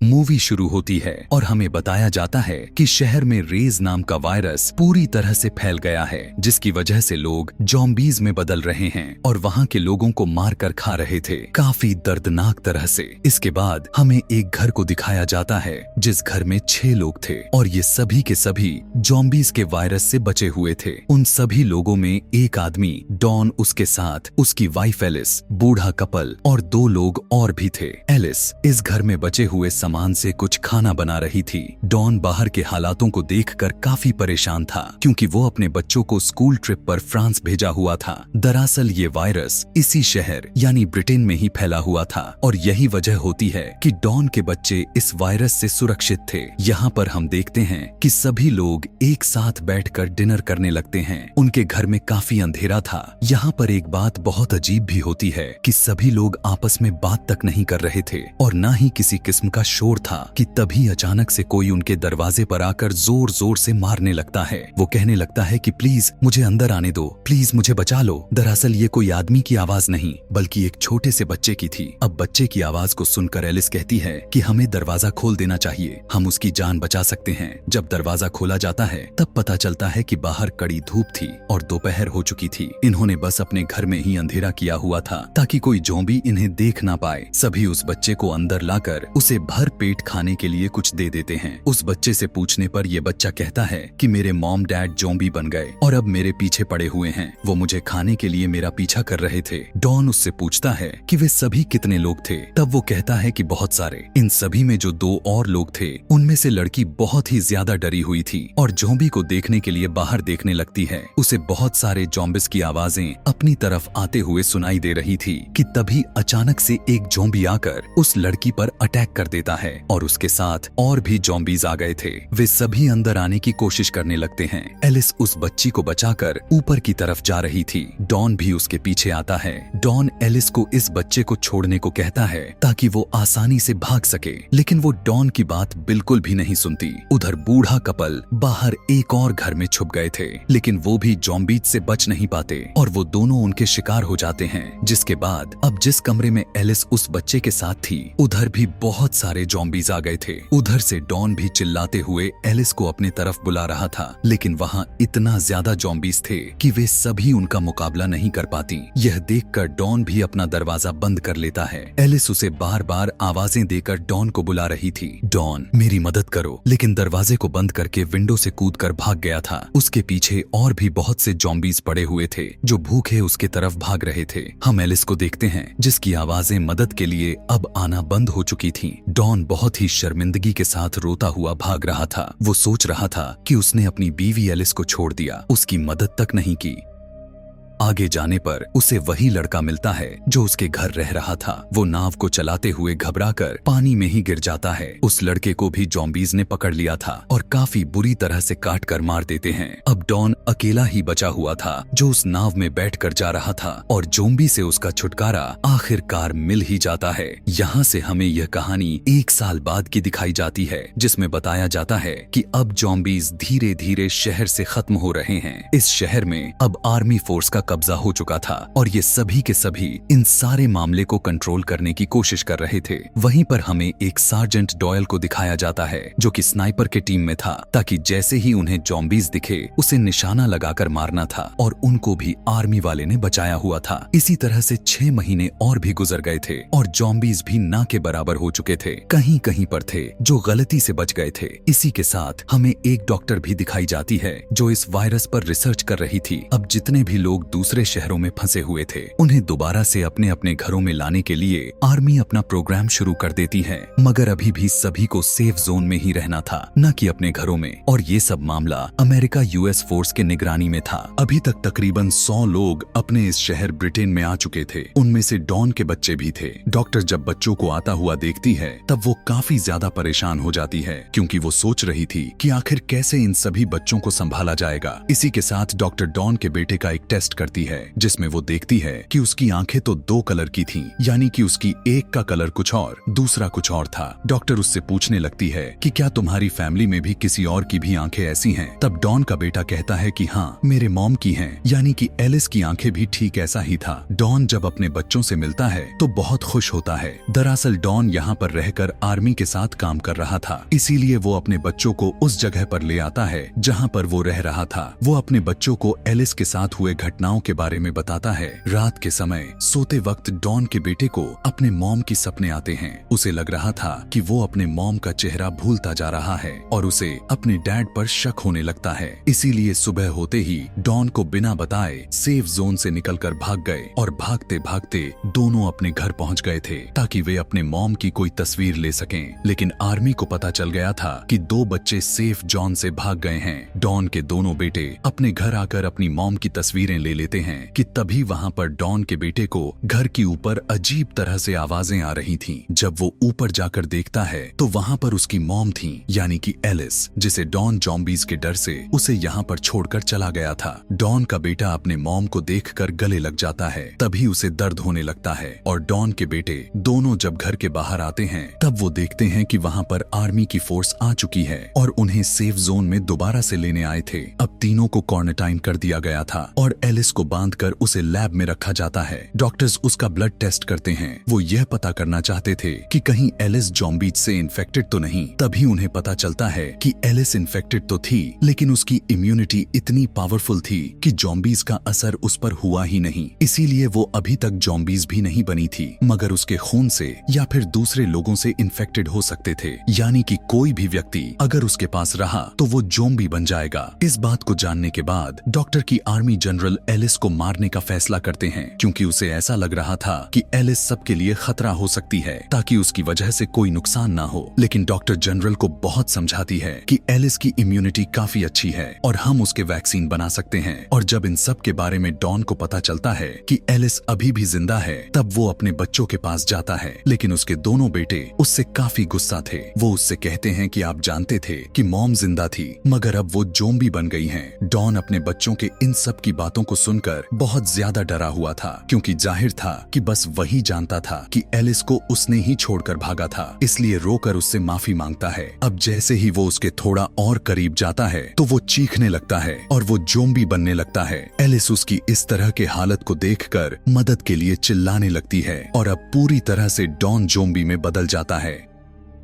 Movie शुरू होती है और हमें बताया जाता है कि शहर में रेज नाम का वायरस पूरी तरह से फैल गया है, जिसकी वजह से लोग ज़ॉम्बीज़ में बदल रहे हैं और वहाँ के लोगों को मारकर खा रहे थे, काफी दर्दनाक तरह से। इसके बाद हमें एक घर को दिखाया जाता है जिस घर में 6 लोग थे और ये सभी के सभी ज़ॉम्बीज़ के वायरस से बचे हुए थे। उन सभी लोगों में एक आदमी डॉन, उसके साथ उसकी वाइफ एलिस, बूढ़ा कपल और 2 लोग और भी थे। एलिस इस घर में बचे हुए सामान से कुछ खाना बना रही थी। डॉन बाहर के हालातों को देखकर काफी परेशान था क्योंकि वो अपने बच्चों को स्कूल ट्रिप पर फ्रांस भेजा हुआ था। दरअसल ये वायरस इसी शहर यानी ब्रिटेन में ही फैला हुआ था और यही वजह होती है कि डॉन के बच्चे इस वायरस से सुरक्षित थे। यहाँ पर हम देखते हैं कि सभी लोग एक साथ बैठकर डिनर करने लगते हैं। उनके घर में काफी अंधेरा था। यहाँ पर एक बात बहुत अजीब भी होती है कि सभी लोग आपस में बात तक नहीं कर रहे थे और ना ही किसी किस्म का शोर था कि तभी अचानक से कोई उनके दरवाजे पर आकर जोर जोर से मारने लगता है। वो कहने लगता है कि प्लीज मुझे अंदर आने दो, प्लीज मुझे बचा लो। दरअसल ये कोई आदमी की आवाज नहीं बल्कि एक छोटे से बच्चे की थी। अब बच्चे की आवाज को सुनकर एलिस कहती है कि हमें दरवाजा खोल देना चाहिए, हम उसकी जान बचा सकते हैं। जब दरवाजा खोला जाता है तब पता चलता है कि बाहर कड़ी धूप थी और दोपहर हो चुकी थी। इन्होंने बस अपने घर में ही अंधेरा किया हुआ था ताकि कोई ज़ॉम्बी इन्हें देख ना पाए। सभी उस बच्चे को अंदर लाकर उसे भर पेट खाने के लिए कुछ दे देते हैं। उस बच्चे से पूछने पर यह बच्चा कहता है कि मेरे मॉम डैड ज़ॉम्बी बन गए और अब मेरे पीछे पड़े हुए हैं, वो मुझे खाने के लिए मेरा पीछा कर रहे थे। डॉन उससे पूछता है कि वे सभी कितने लोग थे, तब वो कहता है कि बहुत सारे। इन सभी में जो 2 और लोग थे उनमें से लड़की बहुत ही ज्यादा डरी हुई थी और ज़ॉम्बी को देखने के लिए बाहर देखने लगती है। उसे बहुत सारे ज़ॉम्बीज़ की आवाजें अपनी तरफ आते हुए सुनाई दे रही थी कि तभी अचानक से एक ज़ॉम्बी आकर उस लड़की पर अटैक कर देता है और उसके साथ और भी ज़ॉम्बीज़ आ गए थे। वे सभी अंदर आने की कोशिश करने लगते हैं। एलिस उस बच्ची को बचाकर ऊपर की तरफ जा रही थी। डॉन भी उसके पीछे आता है। डॉन एलिस को इस बच्चे को छोड़ने को कहता है ताकि वो आसानी से भाग सके, लेकिन वो डॉन की बात बिल्कुल भी नहीं सुनती। उधर बूढ़ा कपल बाहर एक और घर में छुप गए थे, लेकिन वो भी ज़ॉम्बीज़ से बच नहीं पाते और वो दोनों उनके शिकार हो जाते हैं। जिसके बाद अब जिस कमरे में एलिस उस बच्चे के साथ थी उधर भी बहुत सारे ज़ॉम्बीज़ आ गए थे। उधर से डॉन भी चिल्लाते हुए एलिस को अपने तरफ बुला रहा था, लेकिन वहाँ इतना ज्यादा ज़ॉम्बीज़ थे कि वे सभी उनका मुकाबला नहीं कर पाती। यह देखकर डॉन भी अपना दरवाजा बंद कर लेता है। एलिस उसे बार बार आवाजें देकर डॉन को बुला रही थी, डॉन मेरी मदद करो, लेकिन दरवाजे को बंद करके विंडो से कूदकर भाग गया था। उसके पीछे और भी बहुत से ज़ॉम्बीज़ पड़े हुए थे जो भूखे उसके तरफ भाग रहे थे। हम एलिस को देखते हैं जिसकी आवाजें मदद के लिए अब आना बंद हो चुकी थी। डॉन बहुत ही शर्मिंदगी के साथ रोता हुआ भाग रहा था। वो सोच रहा था कि उसने अपनी बीवी एलिस को छोड़ दिया, उसकी मदद तक नहीं की। आगे जाने पर उसे वही लड़का मिलता है जो उसके घर रह रहा था। वो नाव को चलाते हुए घबराकर पानी में ही गिर जाता है। उस लड़के को भी ज़ॉम्बीज़ ने पकड़ लिया था और काफी बुरी तरह से काट कर मार देते हैं। अब डॉन अकेला ही बचा हुआ था जो उस नाव में बैठकर जा रहा था और ज़ॉम्बी से उसका छुटकारा आखिरकार मिल ही जाता है। यहाँ से हमें यह कहानी 1 साल बाद की दिखाई जाती है, जिसमें बताया जाता है कि अब ज़ॉम्बीज़ धीरे धीरे शहर से खत्म हो रहे हैं। इस शहर में अब आर्मी फोर्स का कब्जा हो चुका था और ये सभी के सभी इन सारे मामले को कंट्रोल करने की कोशिश कर रहे थे। वहीं पर हमें एक सार्जेंट डॉयल को दिखाया जाता है जो कि स्नाइपर के टीम में था, ताकि जैसे ही उन्हें ज़ॉम्बीज़ दिखे उसे निशाना लगाकर मारना था और उनको भी आर्मी वाले ने बचाया हुआ था। इसी तरह से 6 महीने और भी गुजर गए थे और ज़ॉम्बीज़ भी ना के बराबर हो चुके थे। कहीं कहीं पर थे जो गलती से बच गए थे। इसी के साथ हमें एक डॉक्टर भी दिखाई जाती है जो इस वायरस पर रिसर्च कर रही थी। अब जितने भी लोग दूसरे शहरों में फंसे हुए थे उन्हें दोबारा से अपने अपने घरों में लाने के लिए आर्मी अपना प्रोग्राम शुरू कर देती है, मगर अभी भी सभी को सेफ जोन में ही रहना था, न कि अपने घरों में। और ये सब मामला अमेरिका यूएस फोर्स के निगरानी में था। अभी तक तकरीबन 100 लोग अपने इस शहर ब्रिटेन में आ चुके थे, उनमें से डॉन के बच्चे भी थे। डॉक्टर जब बच्चों को आता हुआ देखती है तब वो काफी ज्यादा परेशान हो जाती है क्योंकि वो सोच रही थी कि आखिर कैसे इन सभी बच्चों को संभाला जाएगा। इसी के साथ डॉक्टर डॉन के बेटे का एक टेस्ट करती है, जिसमें वो देखती है कि उसकी आंखें तो 2 कलर की थीं, यानी कि उसकी एक का कलर कुछ और, दूसरा कुछ और था। डॉक्टर उससे पूछने लगती है कि क्या तुम्हारी फैमिली में भी किसी और की भी आंखें ऐसी हैं? तब डॉन का बेटा कहता है कि हाँ, मेरे मॉम की हैं, यानी कि एलिस की आंखें भी ठीक ऐसा ही था। डॉन जब अपने बच्चों से मिलता है तो बहुत खुश होता है। दरअसल डॉन यहाँ पर रहकर आर्मी के साथ काम कर रहा था, इसीलिए वो अपने बच्चों को उस जगह पर ले आता है जहाँ पर वो रह रहा था। वो अपने बच्चों को एलिस के साथ हुए घटनाओं के बारे में बताता है। रात के समय सोते वक्त डॉन के बेटे को अपने मॉम की सपने आते हैं। उसे लग रहा था कि वो अपने मॉम का चेहरा भूलता जा रहा है और उसे अपने डैड पर शक होने लगता है। इसीलिए सुबह होते ही डॉन को बिना बताए सेफ जोन से निकलकर भाग गए और भागते भागते दोनों अपने घर पहुंच गए थे ताकि वे अपने मॉम की कोई तस्वीर ले सकें। लेकिन आर्मी को पता चल गया था कि 2 बच्चे सेफ जोन से भाग गए हैं। डॉन के दोनों बेटे अपने घर आकर अपनी मॉम की तस्वीरें ले लेते हैं कि तभी वहां पर डॉन के बेटे को घर के ऊपर अजीब तरह से आवाजें आ रही थीं। जब वो ऊपर जाकर देखता है तो वहां पर उसकी मॉम थी, यानी कि एलिस, जिसे डॉन ज़ॉम्बीज़ के डर से उसे यहाँ पर छोड़कर चला गया था। डॉन का बेटा अपने मॉम को देखकर गले लग जाता है, तभी उसे दर्द होने लगता है और डॉन के बेटे दोनों जब घर के बाहर आते हैं तब वो देखते हैं कि वहाँ पर आर्मी की फोर्स आ चुकी है और उन्हें सेफ जोन में दोबारा से लेने आए थे। अब तीनों को क्वारंटाइन कर दिया गया था और एलिस को बांधकर उसे लैब में रखा जाता है। डॉक्टर्स उसका ब्लड टेस्ट करते हैं। वो यह पता करना चाहते थे कि कहीं एलिस ज़ॉम्बीज़ से इन्फेक्टेड तो नहीं। तभी उन्हें पता चलता है कि एलिस इन्फेक्टेड तो थी, लेकिन उसकी इम्यूनिटी इतनी पावरफुल थी कि ज़ॉम्बीज़ का असर उस पर हुआ ही नहीं। इसीलिए वो अभी तक ज़ॉम्बीज़ भी नहीं बनी थी, मगर उसके खून से या फिर दूसरे लोगों से इन्फेक्टेड हो सकते थे, यानी कि कोई भी व्यक्ति अगर उसके पास रहा तो वो ज़ॉम्बी बन जाएगा। इस बात को जानने के बाद डॉक्टर की आर्मी जनरल एलिस को मारने का फैसला करते हैं, क्योंकि उसे ऐसा लग रहा था कि एलिस सबके लिए खतरा हो सकती है ताकि उसकी वजह से कोई नुकसान ना हो। लेकिन डॉक्टर जनरल को बहुत समझाती है कि एलिस की इम्यूनिटी काफी अच्छी है और हम उसके वैक्सीन बना सकते हैं। और जब इन सब के बारे में डॉन को पता चलता है कि एलिस अभी भी जिंदा है, तब वो अपने बच्चों के पास जाता है। लेकिन उसके दोनों बेटे उससे काफी गुस्सा थे। वो उससे कहते हैं कि आप जानते थे कि मॉम जिंदा थी, मगर अब वो ज़ॉम्बी बन गई हैं। डॉन अपने बच्चों के इन सब की बातों को सुनकर बहुत ज्यादा डरा हुआ था, क्योंकि जाहिर था कि बस वही जानता था कि एलिस को उसने ही छोड़कर भागा था, इसलिए रोकर उससे माफी मांगता है। अब जैसे ही वो उसके थोड़ा और करीब जाता है तो वो चीखने लगता है और वो ज़ॉम्बी बनने लगता है। एलिस उसकी इस तरह के हालत को देखकर मदद के लिए चिल्लाने लगती है और अब पूरी तरह से डॉन ज़ॉम्बी में बदल जाता है,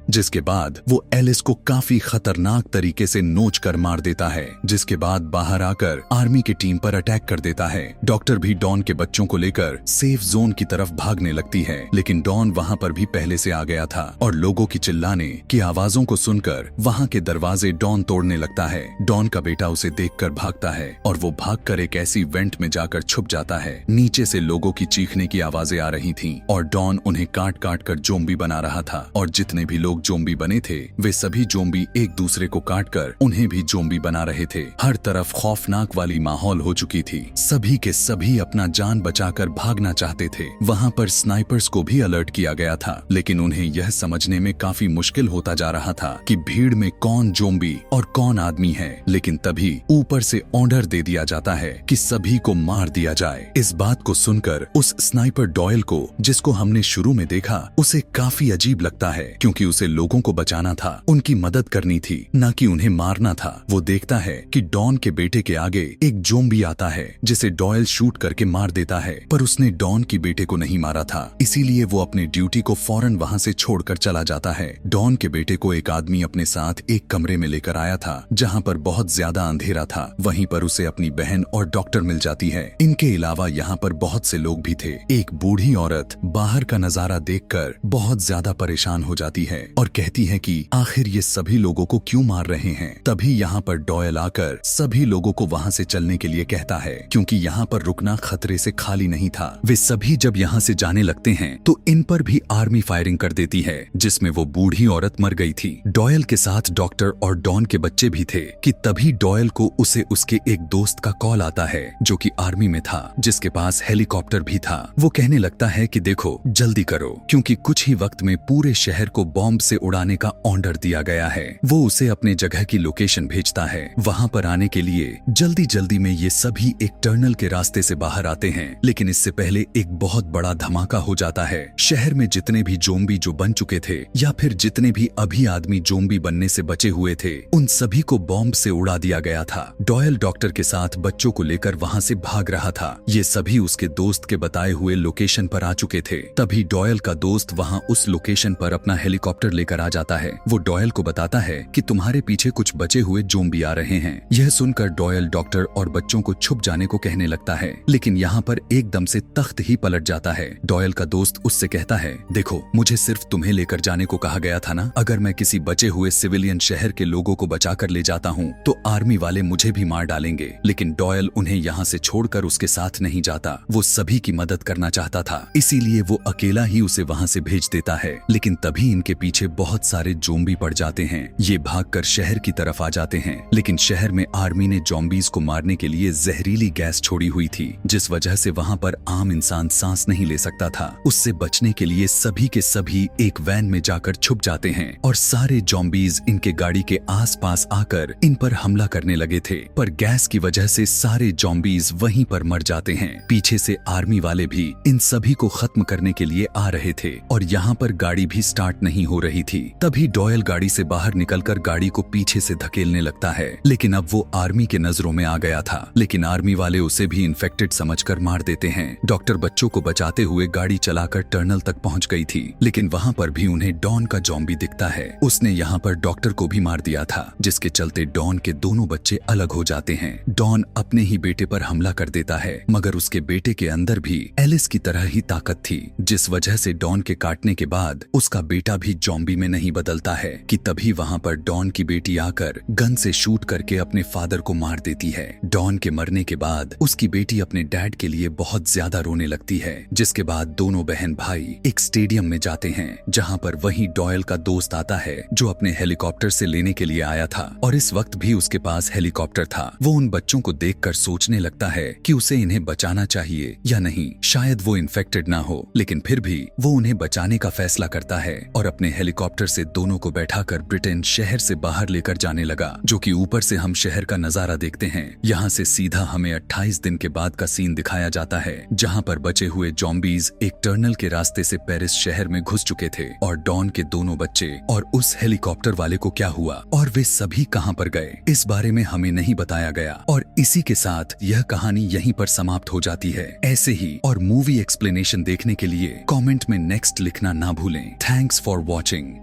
जिसके बाद वो एलिस को काफी खतरनाक तरीके से नोच कर मार देता है, जिसके बाद बाहर आकर आर्मी की टीम पर अटैक कर देता है। डॉक्टर भी डॉन के बच्चों को लेकर सेफ जोन की तरफ भागने लगती है, लेकिन डॉन वहां पर भी पहले से आ गया था और लोगों की चिल्लाने की आवाजों को सुनकर वहां के दरवाजे डॉन तोड़ने लगता है। डॉन का बेटा उसे देखकर भागता है और वो भागकर एक ऐसी वेंट में जाकर छुप जाता है। नीचे से लोगों की चीखने की आवाजें आ रही थीं और डॉन उन्हें काट काट कर ज़ॉम्बी बना रहा था और जितने भी लोग ज़ॉम्बी बने थे वे सभी ज़ॉम्बी एक दूसरे को काटकर उन्हें भी ज़ॉम्बी बना रहे थे। हर तरफ खौफनाक वाली माहौल हो चुकी थी। सभी के सभी अपना जान बचाकर भागना चाहते थे। वहां पर स्नाइपर्स को भी अलर्ट किया गया था, लेकिन उन्हें यह समझने में काफी मुश्किल होता जा रहा था कि भीड़ में कौन ज़ॉम्बी और कौन आदमी है। लेकिन तभी ऊपर से ऑर्डर दे दिया जाता है कि सभी को मार दिया जाए। इस बात को सुनकर उस स्नाइपर डॉयल को, जिसको हमने शुरू में देखा, उसे काफी अजीब लगता है, क्योंकि उसे लोगों को बचाना था, उनकी मदद करनी थी, न कि उन्हें मारना था। वो देखता है कि डॉन के बेटे के आगे एक ज़ॉम्बी आता है जिसे डॉयल शूट करके मार देता है, पर उसने डॉन की बेटे को नहीं मारा था, इसीलिए वो अपनी ड्यूटी को फौरन वहां से छोड़कर चला जाता है। डॉन के बेटे को एक आदमी अपने साथ एक कमरे में लेकर आया था जहां पर बहुत ज्यादा अंधेरा था। वहीं पर उसे अपनी बहन और डॉक्टर मिल जाती है। इनके अलावा यहाँ पर बहुत से लोग भी थे। एक बूढ़ी औरत बाहर का नजारा देखकर बहुत ज्यादा परेशान हो जाती है और कहती है कि आखिर ये सभी लोगों को क्यों मार रहे हैं। तभी यहाँ पर डॉयल आकर सभी लोगों को वहाँ से चलने के लिए कहता है, क्योंकि यहाँ पर रुकना खतरे से खाली नहीं था। वे सभी जब यहाँ से जाने लगते हैं तो इन पर भी आर्मी फायरिंग कर देती है, जिसमें वो बूढ़ी औरत मर गई थी। डॉयल के साथ डॉक्टर और डॉन के बच्चे भी थे कि तभी डॉयल को उसे उसके एक दोस्त का कॉल आता है जो कि आर्मी में था, जिसके पास हेलीकॉप्टर भी था। वो कहने लगता है कि देखो जल्दी करो, क्योंकि कुछ ही वक्त में पूरे शहर को बॉम्ब से उड़ाने का ऑर्डर दिया गया है। वो उसे अपने जगह की लोकेशन भेजता है। वहां पर आने के लिए जल्दी जल्दी में ये सभी एक टनल के रास्ते से बाहर आते हैं, लेकिन इससे पहले एक बहुत बड़ा धमाका हो जाता है। शहर में जितने भी ज़ॉम्बी जो बन चुके थे या फिर जितने भी अभी आदमी ज़ॉम्बी बनने से बचे हुए थे, उन सभी को बॉम्ब से उड़ा दिया गया था। डॉयल डॉक्टर के साथ बच्चों को लेकर वहां से भाग रहा था। ये सभी उसके दोस्त के बताए हुए लोकेशन पर आ चुके थे। तभी डॉयल का दोस्त वहां उस लोकेशन पर अपना हेलीकॉप्टर लेकर आ जाता है। वो डॉयल को बताता है कि तुम्हारे पीछे कुछ बचे हुए ज़ॉम्बी आ रहे हैं। यह सुनकर डॉयल डॉक्टर और बच्चों को छुप जाने को कहने लगता है, लेकिन यहाँ पर एकदम से तख्त ही पलट जाता है। डॉयल का दोस्त उससे कहता है, देखो मुझे सिर्फ तुम्हें लेकर जाने को कहा गया था ना। अगर मैं किसी बचे हुए सिविलियन शहर के लोगों को बचाकर ले जाता हूँ तो आर्मी वाले मुझे भी मार डालेंगे। लेकिन डॉयल उन्हें यहाँ से छोड़कर उसके साथ नहीं जाता। वो सभी की मदद करना चाहता था, इसीलिए वो अकेला ही उसे वहाँ से भेज देता है। लेकिन तभी इनके पीछे बहुत सारे ज़ॉम्बी पड़ जाते हैं। ये भागकर शहर की तरफ आ जाते हैं, लेकिन शहर में आर्मी ने ज़ॉम्बीज को मारने के लिए जहरीली गैस छोड़ी हुई थी, जिस वजह से वहाँ पर आम इंसान सांस नहीं ले सकता था। उससे बचने के लिए सभी के सभी एक वैन में जाकर छुप जाते हैं और सारे ज़ॉम्बीज इनके गाड़ी के आसपास आकर इन पर हमला करने लगे थे, पर गैस की वजह से सारे ज़ॉम्बीज वहीं पर मर जाते हैं। पीछे से आर्मी वाले भी इन सभी को खत्म करने के लिए आ रहे थे और यहाँ पर गाड़ी भी स्टार्ट नहीं हो रही थी। तभी डॉयल गाड़ी से बाहर निकलकर गाड़ी को पीछे से धकेलने लगता है, लेकिन अब वो आर्मी के नजरों में आ गया था। लेकिन आर्मी वाले उसे भी इन्फेक्टेड समझकर मार देते हैं। डॉक्टर बच्चों को बचाते हुए गाड़ी चलाकर टनल तक पहुंच गई थी, लेकिन वहां पर भी उन्हें डॉन का ज़ॉम्बी दिखता है। उसने यहाँ पर डॉक्टर को भी मार दिया था, जिसके चलते डॉन के दोनों बच्चे अलग हो जाते हैं। डॉन अपने ही बेटे पर हमला कर देता है, मगर उसके बेटे के अंदर भी एलिस की तरह ही ताकत थी, जिस वजह से डॉन के काटने के बाद उसका बेटा भी ज़ॉम्बी में नहीं बदलता है कि तभी वहां पर डॉन की बेटी आकर गन से शूट करके अपने फादर को मार देती है। डॉन के मरने के बाद उसकी बेटी अपने डैड के लिए बहुत ज्यादा रोने लगती है, जिसके बाद दोनों बहन भाई एक स्टेडियम में जाते हैं, जहां पर वही डॉयल का दोस्त आता है जो अपने हेलीकॉप्टर से लेने के लिए आया था, और इस वक्त भी उसके पास हेलीकॉप्टर था। वो उन बच्चों को देखकर सोचने लगता है कि उसे इन्हें बचाना चाहिए या नहीं। शायद वो इन्फेक्टेड ना हो, लेकिन फिर भी वो उन्हें बचाने का फैसला करता है और अपने हेलीकॉप्टर से दोनों को बैठाकर ब्रिटेन शहर से बाहर लेकर जाने लगा, जो कि ऊपर से हम शहर का नजारा देखते हैं। यहाँ से सीधा हमें 28 दिन के बाद का सीन दिखाया जाता है, जहाँ पर बचे हुए ज़ॉम्बीज एक टनल के रास्ते से पेरिस शहर में घुस चुके थे, और डॉन के दोनों बच्चे और उस हेलीकॉप्टर वाले को क्या हुआ और वे सभी कहां पर गए, इस बारे में हमें नहीं बताया गया। और इसी के साथ यह कहानी यहीं पर समाप्त हो जाती है। ऐसे ही और मूवी एक्सप्लेनेशन देखने के लिए कमेंट में नेक्स्ट लिखना ना भूलें। Thanks for watching.